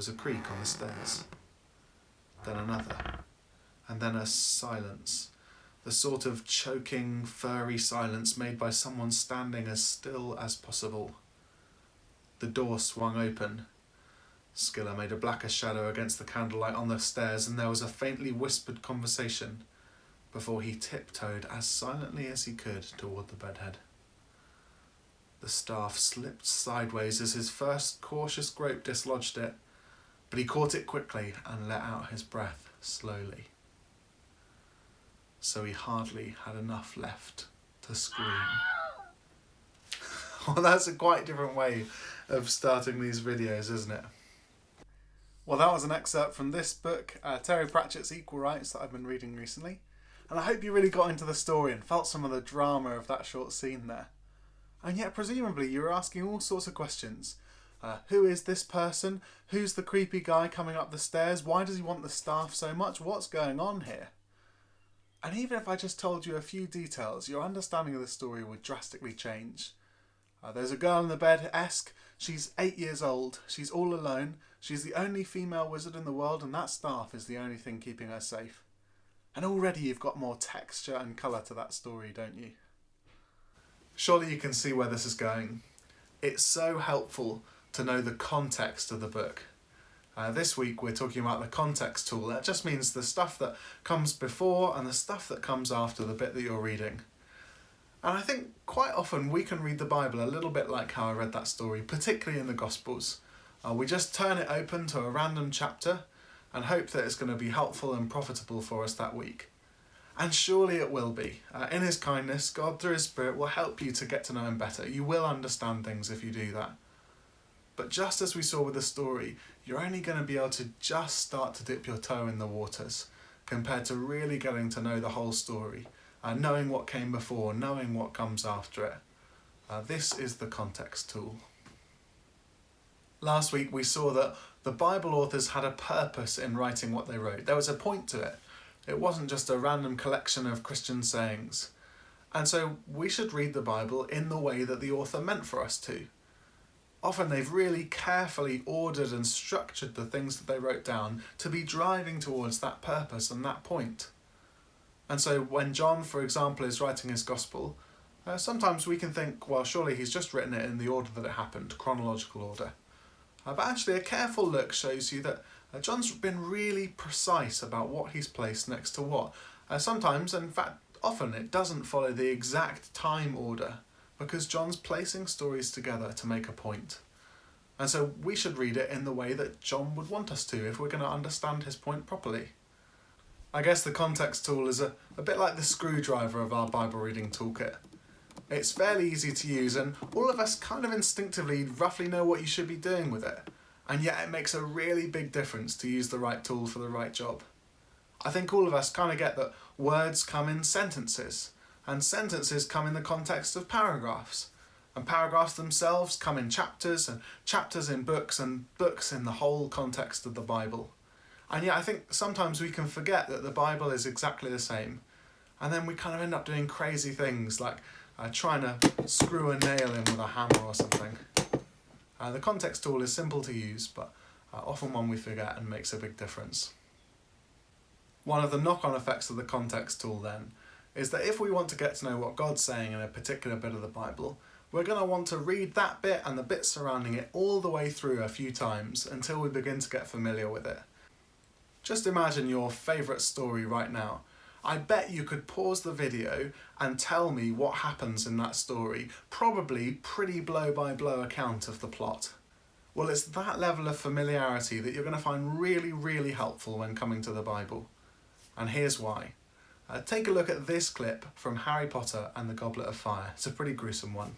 was a creak on the stairs. Then another. And then a silence. The sort of choking, furry silence made by someone standing as still as possible. The door swung open. Skiller made a blacker shadow against the candlelight on the stairs, and there was a faintly whispered conversation before he tiptoed as silently as he could toward the bedhead. The staff slipped sideways as his first cautious grope dislodged it, but he caught it quickly and let out his breath slowly. So he hardly had enough left to scream. Well, that's a quite different way of starting these videos, isn't it? Well, that was an excerpt from this book, Terry Pratchett's Equal Rites, that I've been reading recently. And I hope you really got into the story and felt some of the drama of that short scene there. And yet, presumably, you were asking all sorts of questions. Who is this person? Who's the creepy guy coming up the stairs? Why does he want the staff so much? What's going on here? And even if I just told you a few details, your understanding of the story would drastically change. There's a girl in the bed, Esk. She's 8 years old. She's all alone. She's the only female wizard in the world, and that staff is the only thing keeping her safe. And already you've got more texture and colour to that story, don't you? Surely you can see where this is going. It's so helpful to know the context of the book. This week we're talking about the context tool. That just means the stuff that comes before and the stuff that comes after the bit that you're reading. And I think quite often we can read the Bible a little bit like how I read that story, particularly in the Gospels. We just turn it open to a random chapter and hope that it's going to be helpful and profitable for us that week. And surely it will be. In his kindness, God through his Spirit will help you to get to know him better. You will understand things if you do that. But just as we saw with the story, you're only going to be able to just start to dip your toe in the waters compared to really getting to know the whole story, knowing what came before, knowing what comes after it. This is the context tool. Last week we saw that the Bible authors had a purpose in writing what they wrote. There was a point to it. It wasn't just a random collection of Christian sayings. And so we should read the Bible in the way that the author meant for us to. Often they've really carefully ordered and structured the things that they wrote down to be driving towards that purpose and that point. And so when John, for example, is writing his gospel, sometimes we can think, well, surely he's just written it in the order that it happened, chronological order. But actually a careful look shows you that John's been really precise about what he's placed next to what. Sometimes, in fact, often it doesn't follow the exact time order because John's placing stories together to make a point. And so we should read it in the way that John would want us to if we're going to understand his point properly. I guess the context tool is a bit like the screwdriver of our Bible reading toolkit. It's fairly easy to use and all of us kind of instinctively roughly know what you should be doing with it. And yet it makes a really big difference to use the right tool for the right job. I think all of us kind of get that words come in sentences, and sentences come in the context of paragraphs. And paragraphs themselves come in chapters, and chapters in books, and books in the whole context of the Bible. And yet I think sometimes we can forget that the Bible is exactly the same. And then we kind of end up doing crazy things like trying to screw a nail in with a hammer or something. The context tool is simple to use, but often one we forget and makes a big difference. One of the knock-on effects of the context tool then is that if we want to get to know what God's saying in a particular bit of the Bible, we're going to want to read that bit and the bits surrounding it all the way through a few times until we begin to get familiar with it. Just imagine your favourite story right now. I bet you could pause the video and tell me what happens in that story, probably pretty blow-by-blow account of the plot. Well, it's that level of familiarity that you're going to find really, really helpful when coming to the Bible. And here's why. Take a look at this clip from Harry Potter and the Goblet of Fire. It's a pretty gruesome one.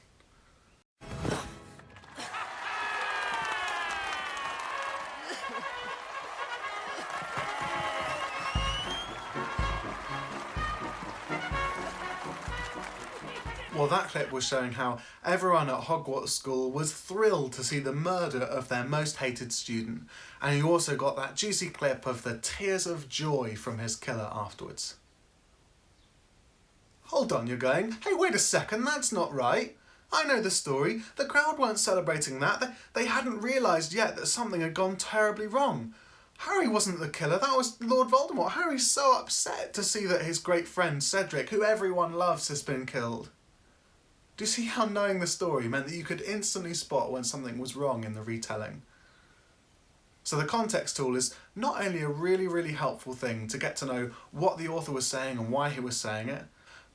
Well, that clip was showing how everyone at Hogwarts School was thrilled to see the murder of their most hated student, and you also got that juicy clip of the tears of joy from his killer afterwards. Hold on, you're going, hey, wait a second, that's not right. I know the story. The crowd weren't celebrating that. They hadn't realised yet that something had gone terribly wrong. Harry wasn't the killer, that was Lord Voldemort. Harry's so upset to see that his great friend Cedric, who everyone loves, has been killed. Do you see how knowing the story meant that you could instantly spot when something was wrong in the retelling? So the context tool is not only a really, really helpful thing to get to know what the author was saying and why he was saying it,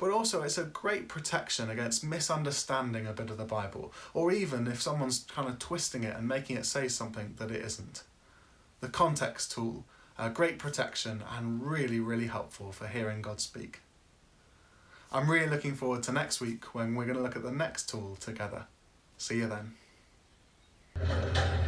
but also it's a great protection against misunderstanding a bit of the Bible, or even if someone's kind of twisting it and making it say something that it isn't. The context tool, a great protection and really, really helpful for hearing God speak. I'm really looking forward to next week when we're going to look at the next tool together. See you then.